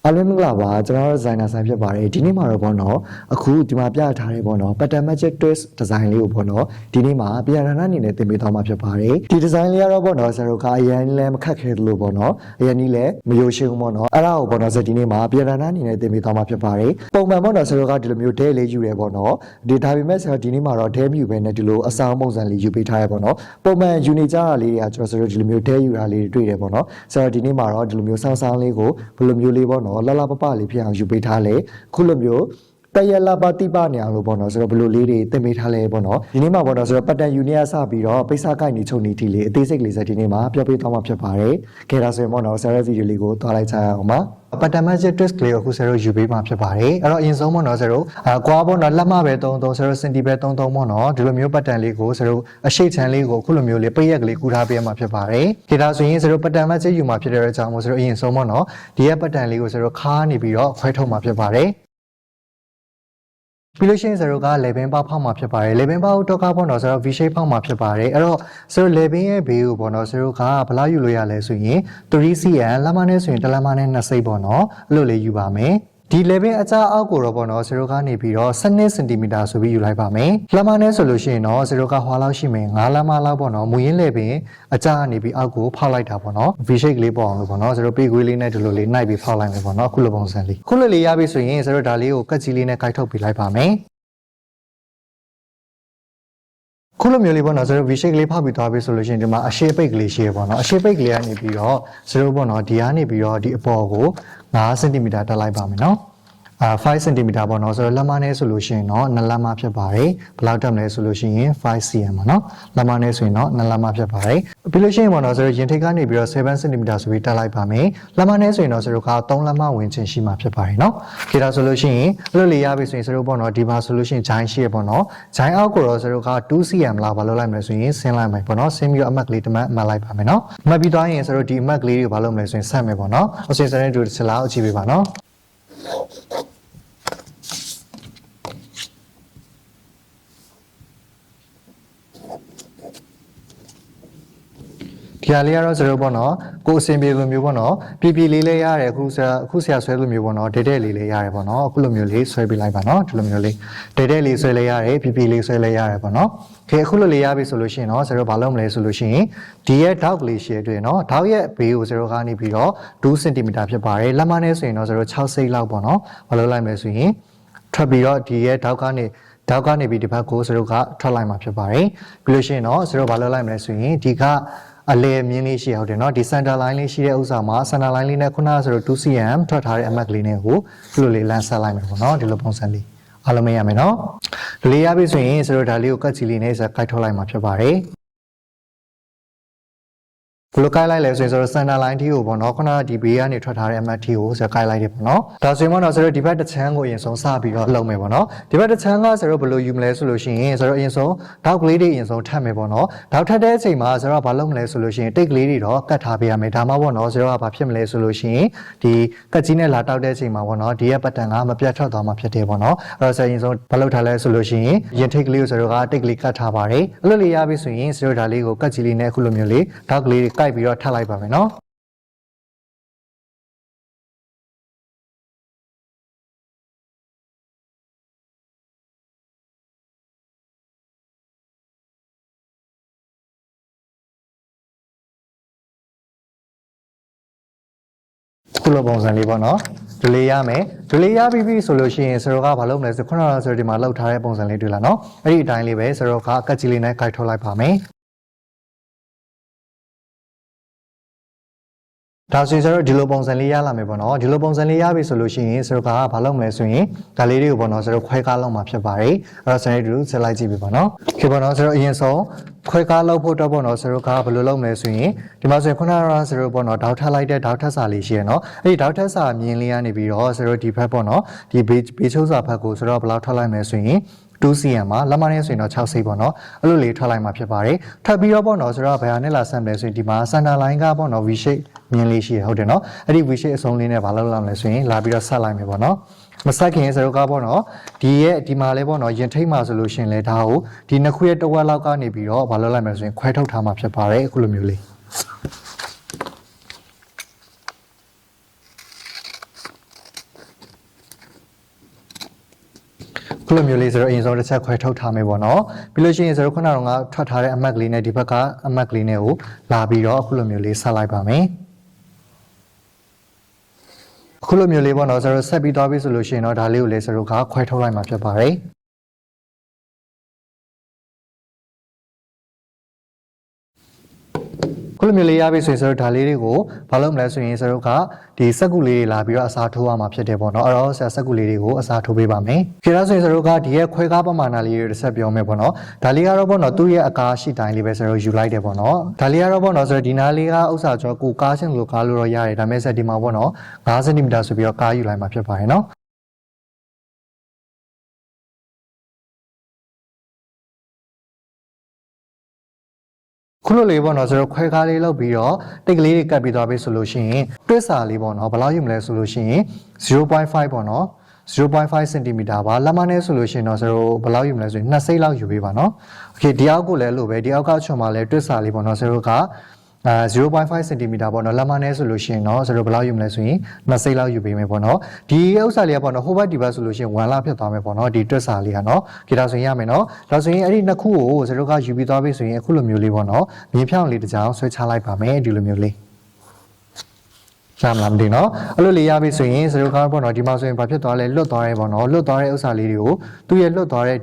အားလုံးမင်္ဂလာပါကျွန်တော်တို့ဒီဇိုင်နာဆိုင်ဖြစ်ပါတယ်ဒီနေ့မှာတော့ပေါ့နော်အခုဒီမှာပြထားတဲ့ပေါ့နော် pattern magic twist design လေးကိုပေါ့နော်ဒီနေ့မှာပြန်ရနာအနေနဲ့သင်ပေးသွားမှာဖြစ်ပါတယ်ဒီ design လေးကတော့ပေါ့နော်ဆရာတို့ကအရင်လည်းမခက်ခဲလို့ပေါ့နော်အရင်ကြီးလည်းမယိုရှင်းဘူးပေါ့နော်အဲ့ဒါကိုပေါ့နော်ဒီနေ့မှာပြန်ရနာအနေနဲ့သင်ပေးသွားမှာဖြစ်ပါတယ်ပုံမှန်ပေါ့နော်ဆရာတို့ကဒီလိုမျိုးဒဲလေးယူရဲပေါ့နော်ဒီဒါပေမဲ့ဆရာဒီနေ့မှာတော့ဒဲမယူပဲနဲ့ဒီလိုအဆောင်ပုံစံလေးယူပေးထားရပေါ့နော်ပုံမှန်ယူနေကြတာလေးတွေကကျွန်တော်ဆရာတို့ဒီလိုမျိုးဒဲယူတာလေးတွေတွေ့တယ်ပေါ့နော်ဆရာဒီနေ့မှာတော့ဒီလိုမျိုးဆောင်းဆောင်းလေးကိုဘယ်လိုမျိုးလေးပေါ့နော်လှလှပပလေးဖြစ်အောင်ယူပေးထားလေခုလိုမျိုးတရလာပါတိပနေအောင်လို့ပေါ့နော်ဆိုတော့ဘယ်လိုလေးတွေသင်ပေးထားလဲပေါ့နော်ဒီနေ့မှာပေါ့နော်ဆိုတော့ပတ်တန်ယူနီယာစပြီးတော့ပိတ်စာကိုက်နေချုပ်နေတီလေးအသေးစိတ်လေးစဒီနေ့မှာပြောပြသွားမှာဖြစ်ပါတယ်ခဲဒါဆိုရင်ပေါ့နော်ဆရာရဲ့ဗီဒီယိုလေးကိုသွားလိုက်ကြရအောင်ပါပတ်တန် magic twist လေးကိုအခုဆရာတို့ယူပေးမှာဖြစ်ပါတယ်အဲ့တော့အရင်ဆုံးပေါ့နော်ဆရာတို့ကွာပေါ့နော်လက်မပဲသုံးဆရာတို့စင်တီပဲသုံးပေါ့နော်ဒီလိုမျိုးပတ်တန်လေးကိုဆရာတို့အရှိတ်ချမ်းလေးကိုအခုလိုမျိုးလေးပိတ်ရက်ကလေးကူထားပေးရမှာဖြစ်ပါတယ်ခဲဒါဆိုရင်ဆရာတို့ပတ်တန် magic ယူမှာဖြစ်တဲ့အကြောင်းမို့ဆရာတို့အရင်ဆုံးပေါ့နော်ဒီရဲ့ပတ်တန်လေးကိုဆရာတို့ခါနေပြီးတော့ခွဲထုတ်မှာဖြစ်ပါတယ်ပြီးလို့ရှိရင်ဆရာတို့က 11 ပေါက်ဖောက်မှာဖြစ်ပါတယ်11ပေါက်တော့ကပေါ့နော်ဆရာတို့ V shape ဖောက်မှာဖြစ်ပါတယ်အဲ့တော့ဆရာတို့11ရဲ့ဘေးကိုပေါ့နော်ဆရာတို့ကဘယ်လောက်ယူလို့ရလဲဆိုရင် 3cm လက်မနဲ့ဆိုရင်တစ်လက်မနဲ့2စိတ်ပေါ့နော်အဲ့လိုလေးယူပါမယ်ဒီ11အကြားအောက်ကိုတော့ပေါ့နော်ဆရာတို့ကနေပြီးတော့12 cm ဆိုပြီးယူလိုက်ပါမယ်လက်မနဲ့ဆိုလို့ရှိရင်တော့ဆရာတို့ကဟွာလောက်ရှိမယ်9လက်မလောက်ပေါ့နော်မူရင်းလေပင်အကြားကနေပြီးအောက်ကိုဖောက်လိုက်တာပေါ့နော် V shape လေးပေါ့အောင်လို့ပေါ့နော်ဆရာတို့ပေခွေးလေးနဲ့ဒီလိုလေးနှိုက်ပြီးဖောက်လိုက်မယ်ပေါ့နော်အခုလိုပုံစံလေးခုလိုလေးရပြီဆိုရင်ဆရာတို့ဒါလေးကိုကတ်ကြီးလေးနဲ့ကိုက်ထုတ်ပေးလိုက်ပါမယ်ခုလိုမျိုးလေးပေါ့နော်ဆရာတို့ V shape လေးဖောက်ပြီးသွားပြီဆိုလို့ရှိရင်ဒီမှာအရှေ့ပိတ်ကလေးရှိရပေါ့နော်အရှေ့ပိတ်ကလေးကနေပြီးတော့ဆရာတို့ပေါ့နော်ဒီကနေပြီးတော့ဒီအပေါ်ကို9 cm တက်လိုက်ပါမယ်နော်5 cm ပေါ့နော်ဆိုတော့လက်မနဲ့ဆိုလို့ရှိရင်တော့2လက်မဖြစ်ပါတယ်ဘယ်လောက်တက်မလဲဆိုလို့ရှိရင် 5cm ပေါ့နော်လက်မနဲ့ဆိုရင်တော့2လက်မဖြစ်ပါတယ်ပြီးလို့ရှိရင်ပေါ့နော်ဆိုတော့ရင်ထိတ်ကနေပြီးတော့7 cm ဆိုပြီးတက်လိုက်ပါမယ်လက်မနဲ့ဆိုရင်တော့ဆိုတော့က3လက်မဝင်ချင်းရှိမှာဖြစ်ပါတယ်နော်ခေတာဆိုလို့ရှိရင်အဲ့လိုလေးရပြီဆိုရင်ဆိုတော့ပေါ့နော်ဒီမှာဆိုလို့ရှိရင်ဂျိုင်းရှိရပေါ့နော်ဂျိုင်းအောက်ကိုတော့ဆိုတော့က 2cm လောက်ဘာလို့လိုက်မလဲဆိုရင်ဆင်းလိုက်မယ်ပေါ့နော်ဆင်းပြီးတော့အမှတ်ကလေးတစ်မှတ်မှတ်လိုက်ပါမယ်နော်မှတ်ပြီးသွားရင်ဆိုတော့ဒီအမှတ်ကလေးတွေကိုဘာလို့မလဲဆိုရင်ဆက်မယ်ပေါ့နော်အစင်စတဲ့တူစလားအကြည့်ပေးပါနော်ဒီဟာလေးကတော့ဆိုတော့ပေါ့နော်ကိုအစင်ပြေလိုမျိုးပေါ့နော်ပြလေးလေးရတယ်အခုဆရာဆွဲလိုမျိုးပေါ့နော်ဒဲလေးလေးရတယ်ပေါ့နော်အခုလိုမျိုးလေးဆွဲပေးလိုက်ပါနော်ဒီလိုမျိုးလေးဒဲလေးဆွဲလေးရတယ်ပြလေးဆွဲလေးရတယ်ပေါ့နော်ခဲအခုလိုလေးရပြီဆိုလို့ရှိရင်တော့ဆရာတို့ဘာလုပ်မလဲဆိုလို့ရှိရင်ဒီရဲ့ထောက်ကလေးရှည်တွေ့နော်ထောက်ရဲ့ဘေးကိုဆရာတို့ကနေပြီးတော့2 cm ဖြစ်ပါတယ်လက်မနဲ့ဆိုရင်တော့ဆရာတို့6စိတ်လောက်ပေါ့နော်ဘာလုပ်လိုက်မလဲဆိုရင်ထွက်ပြီးတော့ဒီရဲ့ထောက်ကနေပြီးဒီဘက်ကိုဆရာတို့ကထွက်လိုက်မှာဖြစ်ပါတယ်ပြီးလို့ရှိရင်တော့ဆရာတို့ဘာလုပ်လိုက်မလဲဆိုရင်ဒီကအလဲမြင်းလေးရှိဟုတ်တယ်เนาะဒီ center line လေးရှိတဲ့ဥစ္စာမှာ center line လေးနဲ့ခုနကဆိုတော့ 2cm ထွက်ထားတဲ့အမှတ်ကလေးနဲ့ကိုဒီလိုလေးလမ်းဆက်လိုက်မယ်ပေါ့เนาะဒီလိုပုံစံလေးအားလုံးမရမယ်เนาะဒီလေးရပြီဆိုရင်ဆိုတော့ဒါလေးကိုကတ်ချီလေးနဲ့ဆက်ကိုက်ထုတ်လိုက်မှာဖြစ်ပါတယ်ဘယ်လိုကိုက်လိုက်လဲဆိုရင်ဆိုတော့ center line ที่ကိုပေါ့နော်ခုနကဒီဘေးကနေထွက်ထားတဲ့အမှတ်ที่ကိုဆက်ကိုက်လိုက်တယ်ပေါ့နော်ဒါဆိုရင်ပေါ့နော်ဆိုတော့ဒီဘက်တစ်ချမ်းကိုအရင်ဆုံးစပြီးတော့လုပ်မယ်ပေါ့နော်ဒီဘက်တစ်ချမ်းကဆိုတော့ဘယ်လိုယူမလဲဆိုလို့ရှိရင်ဆိုတော့အရင်ဆုံးထောက်ကလေးတွေအရင်ဆုံးထပ်မယ်ပေါ့နော်ထောက်ထပ်တဲ့အချိန်မှာဆိုတော့ဘာလုပ်မလဲဆိုလို့ရှိရင်တိတ်ကလေးတွေတော့ကတ်ထားပေးရမယ်ဒါမှပေါ့နော်ဆိုတော့ဘာဖြစ်မလဲဆိုလို့ရှိရင်ဒီကတ်ကြီးနဲ့လာတောက်တဲ့အချိန်မှာပေါ့နော်ဒီရဲ့ပတ်တန်ကမပြတ်ထွက်သွားမှာဖြစ်တယ်ပေါ့နော်အဲ့တော့ဆိုရင်ဆုံးဘာလုပ်ထားလဲဆိုလို့ရှိရင်ရင်ထိတ်ကလေးကိုဆိုတော့ကတိတ်ကလေးကတ်ထားပါတယ်အဲ့လိုလေးရပြီဆိုရင်ဆိုတော့ဒါလေးကိုကတ်ကြီးလေးနဲ့အခုလိုမျိုးလေးထောက်ကလေးတွေကိုက်ပြီးတော့ထပ်လိုက်ပါမယ်နော်ခုလိုပုံစံလေးပေါ့နော်ဒီလေးရမယ်ဒီလေးရပြီးပြီဆိုလို့ရှိရင်ဆရာကဘာလုပ်မလဲဆိုခုနကဆိုဒီမှာလောက်ထားတဲ့ပုံစံလေးတွေ့လားနော်အဲ့ဒီအတိုင်းလေးပဲဆရာကကတ်ကြီးလေးနဲ့ကိုက်ထုတ်လိုက်ပါမယ်ဒါဆိုရင်ဆိုတော့ဒီလိုပုံစံလေးရလာမယ်ပေါ့နော်ဒီလိုပုံစံလေးရပြီဆိုလို့ရှိရင်ဆိုတော့ကဘာလုပ်မလဲဆိုရင်ဒါလေးတွေကိုပေါ့နော်ဆိုတော့ခွဲကားလောက်မှာဖြစ်ပါတယ်အဲ့တော့စနေတူဆက်လိုက်ကြည့်ပြီပေါ့နော်ခေပေါ့နော်ဆိုတော့အရင်ဆုံးခွဲကားလောက်ဖို့တော့ပေါ့နော်ဆိုတော့ကဘယ်လိုလုပ်မလဲဆိုရင်ဒီမှာဆိုရင်ခုနကဆိုတော့ပေါ့နော်ဒေါက်ထပ်လိုက်တဲ့ဒေါက်ထပ်စာလေးရှိရနော်အဲ့ဒီဒေါက်ထပ်စာမြင်လေးကနေပြီးတော့ဆိုတော့ဒီဘက်ပေါ့နော်ဒီဘေးချိုးစာဘက်ကိုဆိုတော့ဘယ်လောက်ထွက်လိုက်မလဲဆိုရင်2cm မှာလက်မနဲ့ဆိုရင်တော့6စိတ်ပေါ့နော်အဲ့လိုလေးထွက်လိုက်မှာဖြစ်ပါတယ်ထပ်ပြီးတော့ပေါ့နော်ဆိုတော့ဘယ်ဟာနဲ့လာဆက်မလဲဆိုရင်ဒီမှာ center line ကပေါ့နော် V shape မြင်လေးရှိရဟုတ်တယ်နော်အဲ့ဒီ V shape အစုံလေးနဲ့ဘာလုပ်လုပ်မလဲဆိုရင်လာပြီးတော့ဆက်လိုက်မယ်ပေါ့နော်မဆက်ခင်ဆိုတော့ကပေါ့နော်ဒီမှာလဲပေါ့နော်ရင်ထိတ်မှာဆိုလို့ရှင်လဲဒါကိုဒီနှစ်ခုရဲ့တစ်ဝက်လောက်ကနေပြီးတော့ဘာလုပ်လိုက်မလဲဆိုရင်ခွဲထုတ်ထားမှာဖြစ်ပါတယ်အခုလိုမျိုးလေး ခုလိုမျိုးလေးဆိုတော့အရင်ဆုံးတစ်ချက်ခွဲထုတ်ထားမယ်ပေါ့နော်ပြီးလို့ရှိရင်ဆိုတော့ခုနကထွက်ထားတဲ့အမတ်ကလေးနဲ့ဒီဘက်ကအမတ်ကလေးနဲ့ကိုလာပြီးတော့ခုလိုမျိုးလေးဆက်လိုက်ပါမယ်ခုလိုမျိုးလေးပေါ့နော်ဆိုတော့ဆက်ပြီးသွားပြီဆိုလို့ရှိရင်တော့ဒါလေးကိုလည်းဆိုတော့ခွဲထုတ်လိုက်မှာဖြစ်ပါတယ်ခုလိုမျိုးလေးရပြီဆိုရင်ဆိုတော့ဒါလေးတွေကိုဘာလို့မလဲဆိုရင်ဆိုတော့ဒီစက်ကူလေးတွေလာပြီးတော့အစားထိုးရမှာဖြစ်တယ်ပေါ့နော်အဲ့တော့စက်ကူလေးတွေကိုအစားထိုးပေးပါမယ်ခေဒါဆိုရင်ဆိုတော့ဒီရဲ့ခွဲကားပမာဏလေးတွေတစ်ဆက်ပြောမယ်ပေါ့နော်ဒါလေးကတော့ပေါ့နော်သူ့ရဲ့အကားရှိတိုင်းလေးပဲဆိုတော့ယူလိုက်တယ်ပေါ့နော်ဒါလေးကတော့ပေါ့နော်ဆိုတော့ဒီနားလေးကဥစ္စာကျော်ကိုကားချင်းလို့ကားလို့တော့ရတယ်ဒါပေမဲ့ဆက်ဒီမှာပေါ့နော်5 cm ဆိုပြီးတော့ကားယူလိုက်မှာဖြစ်ပါတယ်နော်ခုလိုလေးပေါ့နော်ဆိုတော့ခွဲကားလေးလောက်ပြီးတော့တိတ်ကလေးတွေကတ်ပြီးသွားပြီဆိုလို့ရှိရင်တွစ်စာလေးပေါ့နော်ဘယ်လောက်ယူမလဲဆိုလို့ရှိရင်0.5ပေါ့နော်0.5 cm ပါလက်မနဲ့ဆိုလို့ရှိရင်တော့ဆိုတော့ဘယ်လောက်ယူမလဲဆိုရင်2စိတ်လောက်ယူပေးပါနော်โอเคဒီအောက်ကိုလည်းလို့ပဲဒီအောက်ကချွန်မှာလည်းတွစ်စာလေးပေါ့နော်ဆိုတော့0.5 cm ပေါ့နော်လက်မနဲ့ဆိုလို့ရှိရင်တော့ဆိုတော့ဘယ်လောက်ယူမလဲဆိုရင်2စိတ်လောက်ယူပေးမယ်ပေါ့နော်ဒီဥစ္စာလေးကပေါ့နော်ဟိုဘက်ဒီဘက်ဆိုလို့ရှိရင်1လဖြစ်သွားမယ်ပေါ့နော်ဒီတွက်စာလေးကနော်ကြည့်ဒါဆိုရင်ရမယ်နော်ဒါဆိုရင်အဲ့ဒီနှစ်ခုကိုဆိုတော့ယူပြီးသွားပြီဆိုရင်အခုလိုမျိုးလေးပေါ့နော်မြင်းဖြောင်းလေးတစ်ကြောင်ဆွဲချလိုက်ပါမယ်ဒီလိုမျိုးလေးရမလားမသိနော်အဲ့လိုလေးရပြီဆိုရင်ဆိုတော့ပေါ့နော်ဒီမှာဆိုရင်ဘာဖြစ်သွားလဲလွတ်သွားရဲပေါ့နော်လွတ်သွားတဲ့ဥစ္စာလေးတွေကိုသူ့ရဲ့လွတ်သွားတဲ့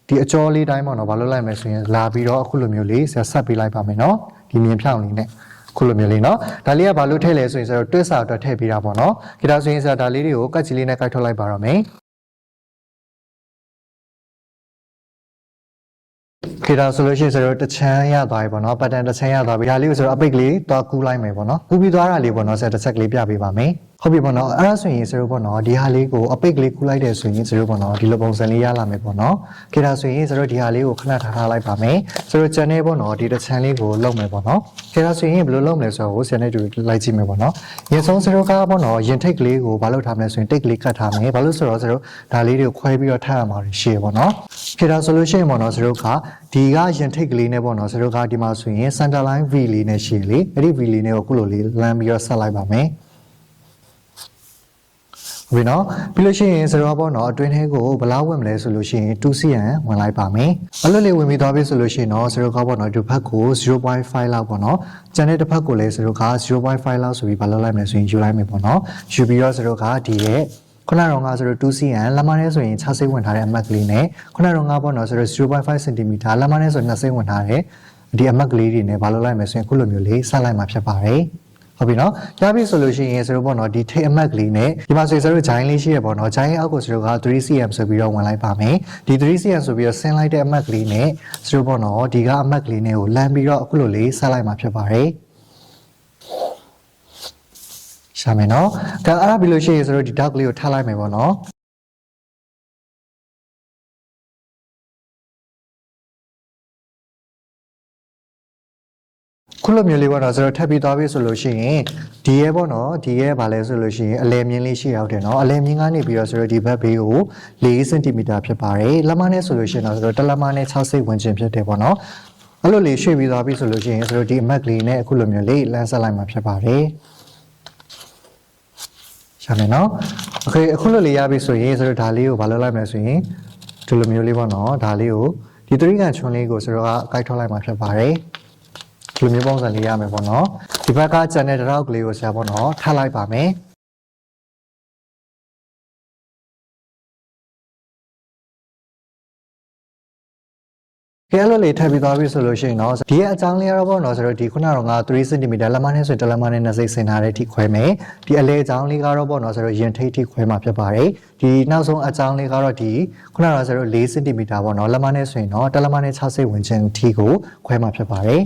ဒီအကျော်လေးတိုင်းပေါ့နော်ဘာလို့လိုက်မယ်ဆိုရင်လာပြီးတော့အခုလိုမျိုးလေးဆက်ပေးလိုက်ပါမယ်နော်ဒီမြင်းဖြောင်းလေးနဲ့ခုလိုမျိုးလေးเนาะဒါလေးကဘာလို့ထည့်လဲဆိုရင်ဆိုတော့တွစ်စာအတွက်ထည့်ပေးတာပေါ့เนาะဒီဒါဆိုရင်ဒါလေးတွေကိုကတ်ချီလေးနဲ့ကိုက်ထုတ်လိုက်ပါတော့မယ်ခေဒါဆိုလို့ရှိရင်ဆိုတော့တချမ်းရသွားပြီပေါ့နော်ပတ်တန်တချမ်းရသွားပြီဒါလေးကိုဆိုတော့အပိတ်ကလေးသွားကူးလိုက်မယ်ပေါ့နော်ကူးပြီးသွားတာလေးပေါ့နော်ဆက်တစ်ချက်ကလေးပြပေးပါမယ်ဟုတ်ပြီပေါ့နော်အဲ့ဒါဆိုရင်ဆိုတော့ပေါ့နော်ဒီဟာလေးကိုအပိတ်ကလေးကူးလိုက်တယ်ဆိုရင်ဆိုတော့ပေါ့နော်ဒီလိုပုံစံလေးရလာမယ်ပေါ့နော်ခေဒါဆိုရင်ဆိုတော့ဒီဟာလေးကိုခဏထားလိုက်ပါမယ်ဆိုတော့ကျန်နေပေါ့နော်ဒီတချမ်းလေးကိုလုံမယ်ပေါ့နော်ခေဒါဆိုရင်ဘယ်လိုလုပ်မလဲဆိုတော့ဆရာနဲ့တူလိုက်ကြည့်မယ်ပေါ့နော်ရင်ဆုံးဆိုတော့ကပေါ့နော်ရင်ထိတ်ကလေးကိုဘာလို့ထားမလဲဆိုရင်တိတ်ကလေးကတ်ထားမယ်ဘာလို့ဆိုတော့ဒါလေးတွေကိုခွဲပြီးတော့ထားရမှာရှေ့ပေါ့နော်ခေဒါဆိုလို့ရှိရင်ပေါ့နော်ဆိုတော့ဒီကရင်ထိတ်ကလေးနဲ့ပေါ့နော်ဆိုတော့ဒီမှာဆိုရင် center line V လေးနဲ့ရှေ့လေးအဲ့ဒီ V လေးနဲ့ကိုခုလိုလေးလမ်းပြီးတော့ဆက်လိုက်ပါမယ်ဟုတ်ပြီနော်ပြီးလို့ရှိရင်ဆိုတော့ပေါ့နော်အတွင်းထဲကိုဘယ်လောက်ဝင်မလဲဆိုလို့ရှိရင် 2cm ဝင်လိုက်ပါမယ်အဲ့လိုလေးဝင်ပြီးသွားပြီဆိုလို့ရှိရင်တော့ဆိုတော့ပေါ့နော်ဒီဘက်ကို 0.5 လောက်ပေါ့နော်ကျန်တဲ့တစ်ဖက်ကိုလည်းဆိုတော့0.5 လောက်ဆိုပြီးဘာလုပ်လိုက်မလဲဆိုရင်ယူလိုက်မယ်ပေါ့နော်ယူပြီးတော့ဆိုတော့ဒီရဲ့ခုနကတော့ငါဆိုတော့ 2cm လက်မနဲ့ဆိုရင်6စိတ်ဝင်ထားတဲ့အမတ်ကလေးနဲ့ခုနကတော့ငါပေါ့နော်ဆိုတော့ 0.5 cm လက်မနဲ့ဆိုရင်2စိတ်ဝင်ထားတဲ့ဒီအမတ်ကလေးတွေနဲ့ဘာလုပ်လိုက်မလဲဆိုရင်ခုလိုမျိုးလေးဆက်လိုက်မှာဖြစ်ပါတယ်ဟုတ်ပြီနော်ရပြီဆိုလို့ရှိရင်ဆိုတော့ပေါ့နော်ဒီထိတ်အမတ်ကလေးနဲ့ဒီမှာဆိုရင်ဂျိုင်းလေးရှိရပေါ့နော်ဂျိုင်းရဲ့အောက်ကိုဆိုတော့3cm ဆိုပြီးတော့ဝင်လိုက်ပါမယ်ဒီ 3cm ဆိုပြီးတော့ဆင်းလိုက်တဲ့အမတ်ကလေးနဲ့ဆိုတော့ပေါ့နော်ဒီကအမတ်ကလေးနဲ့ကိုလမ်းပြီးတော့အခုလိုလေးဆက်လိုက်မှာဖြစ်ပါတယ်ရှာမယ်နော်ဒါအဲ့ဒါပြီးလို့ရှိရင်ဆိုတော့ဒီ dark လေးကိုထားလိုက်မယ်ပေါ့နော်ခုလိုမျိုးလေးပေါ့နော်ဆိုတော့ထပ်ပြီးသွားပြီဆိုလို့ရှိရင်ဒီရဲပေါ့နော်ဒီရဲဗာလဲဆိုလို့ရှိရင်အလဲမြင်းလေးရှိရောက်တယ်နော်အလဲမြင်းကနေပြီးတော့ဆိုတော့ဒီဘက်ဘေးကို4 cm ဖြစ်ပါတယ်လက်မနဲ့ဆိုလို့ရှိရင်တော့ဆိုတော့တလက်မနဲ့6စိတ်ဝင်ခြင်းဖြစ်တယ်ပေါ့နော်အဲ့လိုလေးရွှေ့ပြီးသွားပြီဆိုလို့ရှိရင်ဆိုတော့ဒီအမတ်ကလေးနဲ့အခုလိုမျိုးလေးလမ်းဆက်လိုက်မှာဖြစ်ပါတယ်ရှာမယ်နော်โอเคအခုလိုလေးရပြီဆိုရင်ဆိုတော့ဒါလေးကိုဗာလုပ်လိုက်မယ်ဆိုရင်ဒီလိုမျိုးလေးပေါ့နော်ဒါလေးကိုဒီ3ကန်ချွန်းလေးကိုဆိုတော့ကိုက်ထုတ်လိုက်မှာဖြစ်ပါတယ်ဒီလိုမျိုးပုံစံလေးရမယ်ပေါ့နော်ဒီဘက်ကကျန်တဲ့တောက်ကလေးကိုဆရာပေါ့နော်ထားလိုက်ပါမယ်ကဲလို့လေထပ်ပြီးသွားပြီဆိုလို့ရှိရင်တော့ဒီရဲ့အကြောင်းလေးကတော့ပေါ့နော်ဆိုတော့ဒီခုနကတော့ငါ3 cm လက်မနဲ့ဆိုရင်တစ်လက်မနဲ့2စိတ်ဆင်ထားတဲ့အထိခွဲမယ်ဒီအလဲအကြောင်းလေးကတော့ပေါ့နော်ဆိုတော့ရင်ထိတ်ထိခွဲမှာဖြစ်ပါတယ်ဒီနောက်ဆုံးအကြောင်းလေးကတော့ဒီခုနကတော့ဆိုတော့4 cm ပေါ့နော်လက်မနဲ့ဆိုရင်တော့တစ်လက်မနဲ့6စိတ်ဝင်ခြင်းအထိကိုခွဲမှာဖြစ်ပါတယ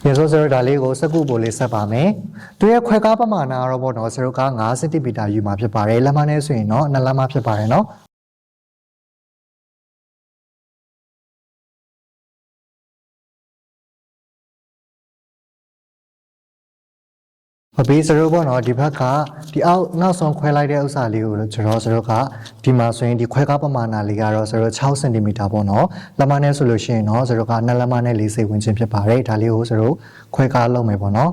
်ရေဆိုတော့ဒါလေးကိုစက္ကူပိုလေးဆက်ပါမယ်။သူရဲ့ခွဲကားပမာဏကတော့ပေါ့နော်0က5 cm ယူမှာဖြစ်ပါတယ်။လက်မနဲ့ဆိုရင်တော့2လက်မဖြစ်ပါတယ်နော်။ဟ ဘေးစရိုးပေါ့နော်ဒီဘက်ကဒီအောက်နောက်ဆုံးခွဲလိုက်တဲ့ဥစ္စာလေးကိုကျွန်တော်စရိုးကဒီမှာဆိုရင်ဒီခွဲကားပမာဏလေးကတော့စရိုး6 cm ပေါ့နော်လက်မနဲ့ဆိုလို့ရှိရင်တော့စရိုးက2လက်မနဲ့40ဝင်ချင်းဖြစ်ပါတယ်ဒါလေးကိုစရိုးခွဲကားလုပ်မယ်ပေါ့နော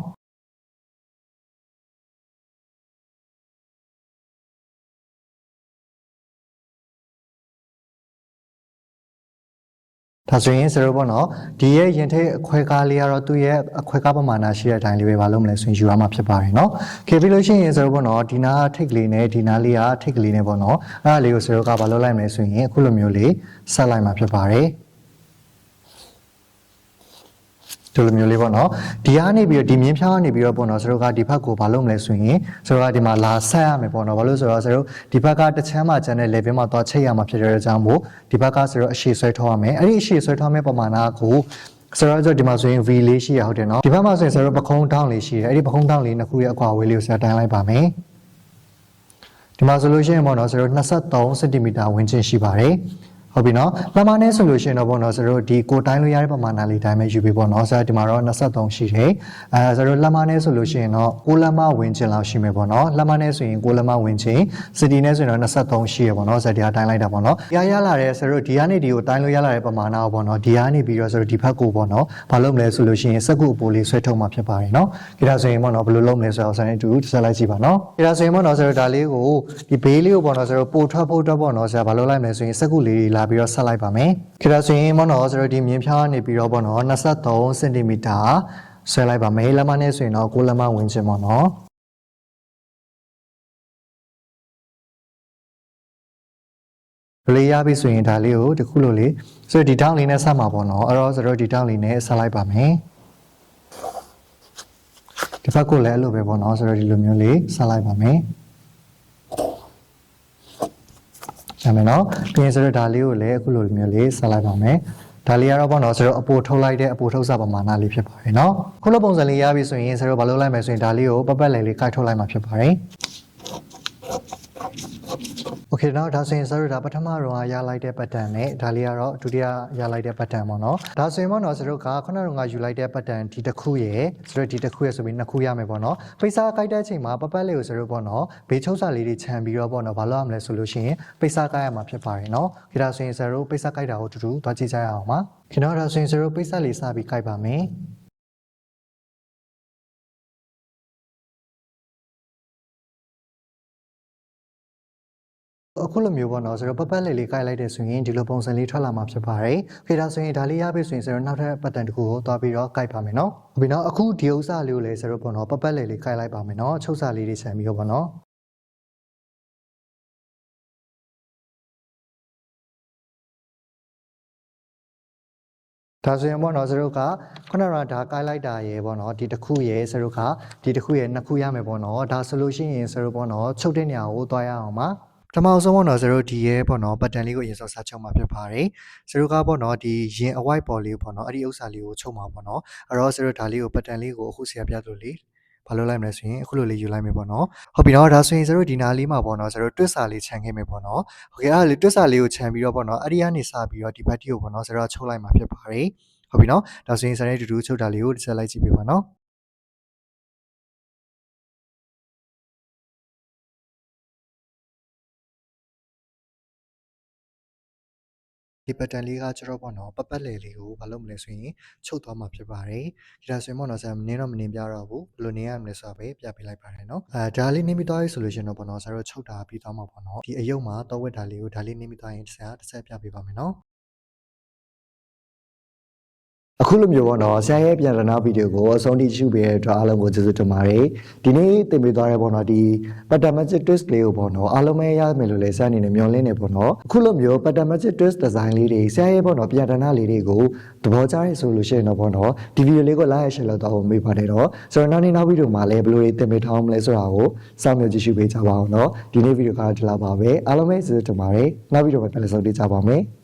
်ဒါဆိုရင်စရိုးပေါ့နော်ဒီရဲ့ရင်ထိတ်အခွဲကားလေးကတော့သူ့ရဲ့အခွဲကားပမာဏရှိတဲ့အတိုင်းလေးပဲမလုပ်မလဲဆိုရင်ယူရမှာဖြစ်ပါတယ်နော်ခေပြီးလို့ရှိရင်စရိုးပေါ့နော်ဒီနာထိတ်ကလေးနဲ့ဒီနာလေးကထိတ်ကလေးနဲ့ပေါ့နော်အဲ့ဒါလေးကိုစရိုးကဘာလုပ်လိုက်မလဲဆိုရင်အခုလိုမျိုးလေးဆက်လိုက်မှာဖြစ်ပါတယ်ဒီလိုမျိုးလေးပေါ့နော်ဒီကနေပြီးတော့ဒီမြင်းဖြားကနေပြီးတော့ပေါ့နော်စရိုးကဒီဘက်ကိုဘာလုပ်မလဲဆိုရင်စရိုးကဒီမှာလာဆက်ရမယ်ပေါ့နော်ဘာလို့ဆိုတော့စရိုးဒီဘက်ကတစ်ချမ်းမှာကျန်တဲ့ level မှာသွားချိတ်ရမှာဖြစ်တဲ့အကြောင်းမို့ဒီဘက်ကစရိုးအရှိဆွဲထောရမယ်အဲ့ဒီအရှိဆွဲထောမဲ့ပမာဏကိုစရိုးဆိုဒီမှာဆိုရင် V လေးရှိရဟုတ်တယ်နော်ဒီဘက်မှာဆိုရင်စရိုးပခုံးတောင်းလေးရှိတယ်အဲ့ဒီပခုံးတောင်းလေးနှစ်ခုရဲ့အကွာအဝေးလေးကိုဆက်တိုင်းလိုက်ပါမယ်ဒီမှာဆိုလို့ရှိရင်ပေါ့နော်စရိုး23 cm ဝန်းကျင်ရှိပါတယ်ဟုတ်ပြီနော်ပမာဏနဲ့ဆိုလို့ရှိရင်တော့ပေါ့နော်ဆိုတော့ဒီကိုတိုင်းလို့ရတဲ့ပမာဏလေးတိုင်းပဲယူပြီးပေါ့နော်ဆိုတော့ဒီမှာတော့23ရှိတယ်ဆိုတော့လက်မနဲ့ဆိုလို့ရှိရင်တော့6လက်မဝင်ချင်လောက်ရှိမယ်ပေါ့နော်လက်မနဲ့ဆိုရင်6လက်မဝင်ချင်စတီနဲ့ဆိုရင်တော့23ရှိရပေါ့နော်ဆိုတော့ဒီကတိုင်းလိုက်တာပေါ့နော်ဒီကရလာတဲ့ဆိုတော့ဒီကနေဒီကိုတိုင်းလို့ရလာတဲ့ပမာဏပေါ့နော်ဒီကနေပြီးတော့ဆိုတော့ဒီဘက်ကိုပေါ့နော်ဘာလုပ်မလဲဆိုလို့ရှိရင်စက္ကူအပိုးလေးဆွဲထုတ်မှာဖြစ်ပါတယ်နော်ဒါဆိုရင်ပေါ့နော်ဘယ်လိုလုပ်မလဲဆိုတော့ဆိုရင်အတူတူဆက်လိုက်ကြည့်ပါနော်ဒါဆိုရင်ပေါ့နော်ဆိုတော့ဒါလေးကိုဒီဘေးလေးကိုပေါ့နော်ဆိုတော့ပို့ထွက်ဖို့တော့ပေါ့နော်ဆိုတော့ဘာလုပ်လိုက်မလဲဆိုရင်စက္ကူလေးလာပြီးတော့ဆက်လိုက်ပါမယ်ခေဒါဆိုရင်ပေါ့နော်ဆိုတော့ဒီမြင်းဖြားနေပြီးတော့ပေါ့နော်23 cm ဆွဲလိုက်ပါမယ်လက်မနဲ့ဆိုရင်တော့6လက်မဝင်ချင်ပေါ့နော်လေးရပြီဆိုရင်ဒါလေးကိုတခုလိုလေးဆိုတော့ဒီတောင်းလေးနဲ့ဆက်မှာပေါ့နော်အဲ့တော့ဆိုတော့ဒီတောင်းလေးနဲ့ဆက်လိုက်ပါမယ်ဒီဘက်ကလည်းအဲ့လိုပဲပေါ့နော်ဆိုတော့ဒီလိုမျိုးလေးဆက်လိုက်ပါမယ်ရမယ်နော်ပြီးရင်ဆိုတော့ဒါလေးကိုလည်းအခုလိုမျိုးလေးဆက်လိုက်ပါမယ်ဒါလေးကတော့ပေါ့နော်ဆိုတော့အပိုထုတ်လိုက်တဲ့အပိုထုတ်စာပမာဏလေးဖြစ်ပါတယ်နော်ခုလိုပုံစံလေးရပြီဆိုရင်ဆိုတော့ဘာလုပ်လိုက်မယ်ဆိုရင်ဒါလေးကိုပတ်ပတ်လည်လေးကိုက်ထုတ်လိုက်မှာဖြစ်ပါတယ်โอเคနော်ဒါဆိုရင်ဆိုတော့ဒါပထမတော့ရလိုက်တဲ့ pattern နဲ့ဒါလေးကတော့ဒုတိယရလိုက်တဲ့ pattern ပေါ့နော်ဒါဆိုရင်ပေါ့နော်ဆိုတော့ခုနကယူလိုက်တဲ့ pattern ဒီတစ်ခုရယ်ဆိုတော့ဒီတစ်ခုရယ်ဆိုပြီးနှစ်ခုရမယ်ပေါ့နော်ပိတ်စာကိုက်တဲ့အချိန်မှာပတ်ပတ်လေးကိုဆိုတော့ပေါ့နော်ဘေးချုပ်စာလေးတွေခြံပြီးတော့ပေါ့နော်ဘာလို့ရမလဲဆိုလို့ရှိရင်ပိတ်စာကိုက်ရမှာဖြစ်ပါတယ်နော်ဒါဆိုရင်ဆိုတော့ပိတ်စာကိုက်တာကိုတူတူသွားကြည့်ကြရအောင်ပါခင်ဗျားဒါဆိုရင်ဆိုတော့ပိတ်စာလေးစပြီးကိုက်ပါမယ်အခုလိုမျိုးပေါ့နော်ဆိုတော့ပတ်ပတ်လေးလေးကိုက်လိုက်တဲ့ဆိုရင်ဒီလိုပုံစံလေးထွက်လာမှာဖြစ်ပါတယ်။ခေဒါဆိုရင်ဒါလေးရပြီဆိုရင်ဆိုတော့နောက်ထပ် pattern တစ်ခုကိုသွားပြီးတော့ကိုက်ပါမယ်နော်။ဟုတ်ပြီနော်အခုဒီဥစ္စာလေးကိုလည်းဆိုတော့ပေါ့နော်ပတ်ပတ်လေးလေးကိုက်လိုက်ပါမယ်နော်။ချုပ်စာလေးတွေဆန်ပြီးတော့ပေါ့နော်။ဒါဆိုရင်ပေါ့နော်စရုပ်ကခုနကဒါကိုက်လိုက်တာရယ်ပေါ့နော်ဒီတစ်ခုရယ်စရုပ်ကဒီတစ်ခုရယ်နှစ်ခုရမယ်ပေါ့နော်ဒါဆိုလို့ရှိရင်စရုပ်ပေါ့နော်ချုပ်တဲ့နေရာကိုသွားရအောင်ပါပထမဆုံးပေါ့နော်0ဒီရဲ့ပေါ့နော် pattern လေးကိုအရင်ဆုံးစချုပ်မှာဖြစ်ပါတယ်0ကပေါ့နော်ဒီရင်အဝိုက်ပေါ်လေးပေါ့နော်အဲ့ဒီဥစ္စာလေးကိုချုပ်မှာပေါ့နော်အဲ့တော့0ဒါလေးကို pattern လေးကိုအခုဆရာပြသလိုလေးဘာလုပ်လိုက်မလဲဆိုရင်အခုလိုလေးယူလိုက်မယ်ပေါ့နော်ဟုတ်ပြီနော်ဒါဆိုရင်0ဒီနားလေးမှာပေါ့နော်တွတ်စာလေးခြံခဲ့မယ်ပေါ့နော်โอเคအဲ့ဒါလေးတွတ်စာလေးကိုခြံပြီးတော့ပေါ့နော်အဲ့ဒီကနေစပြီးတော့ဒီဘက်တီကိုပေါ့နော်0ချုပ်လိုက်မှာဖြစ်ပါတယ်ဟုတ်ပြီနော်ဒါဆိုရင်စတဲ့တူတူချုပ်တာလေးကိုတစ်ချက်လိုက်ကြည့်ပေးပါနော်ဒီ pattern လေးကကျတော့ပေါ့နော်ပတ်ပတ်လည်လေးကိုမလုပ်မလဲဆိုရင်ချုပ်သွားမှာဖြစ်ပါတယ်ဒီဒါဆိုရင်ပေါ့နော်ဆရာမင်းတော့မနေပြတော့ဘူးဘယ်လိုနေရမလဲဆိုတာပဲပြပေးလိုက်ပါတယ်နော်ဒါလေးနေပြီးသွားပြီဆိုလို့ရှင်တော့ပေါ့နော်ဆရာတို့ချုပ်တာပြီးသွားမှာပေါ့နော်ဒီအယုတ်မှာတော့ဝက်တာလေးကိုဒါလေးနေပြီးသွားရင်ဆရာတစ်ဆက်ပြပေးပါမယ်နော်အခုလိုမျိုးပေါ့နော်ဆရာရဲ့ပြန်လည်နာဗီဒီယိုကိုအဆုံးထိကြည့်ပေးတဲ့အတွက်အားလုံးကိုကျေးဇူးတင်ပါတယ်ဒီနေ့သင်ပေးသွားတဲ့ပေါ့နော်ဒီ pattern magic twist လေးကိုပေါ့နော်အားလုံးပဲရမယ်လို့လည်းဆရာအနေနဲ့မျှော်လင့်နေပေါ့နော်အခုလိုမျိုး pattern magic twist design လေးတွေဆရာရဲ့ပေါ့နော်ပြန်လည်နာလေးတွေကိုသဘောကျရဲဆိုလို့ရှိရင်တော့ပေါ့နော်ဒီဗီဒီယိုလေးကို like share လုပ်တော့မေးပါတယ်တော့ဆိုတော့နောက်နေ့နောက်ဗီဒီယိုမှာလည်းဘယ်လိုတွေသင်ပေးထားမလဲဆိုတာကိုစောင့်မျှော်ကြည့်ရှုပေးကြပါအောင်နော်ဒီနေ့ဗီဒီယိုကဒီလောက်ပါပဲအားလုံးပဲကျေးဇူးတင်ပါတယ်နောက်ဗီဒီယိုမှာပြန်လည်ဆုံတွေ့ကြပါမယ်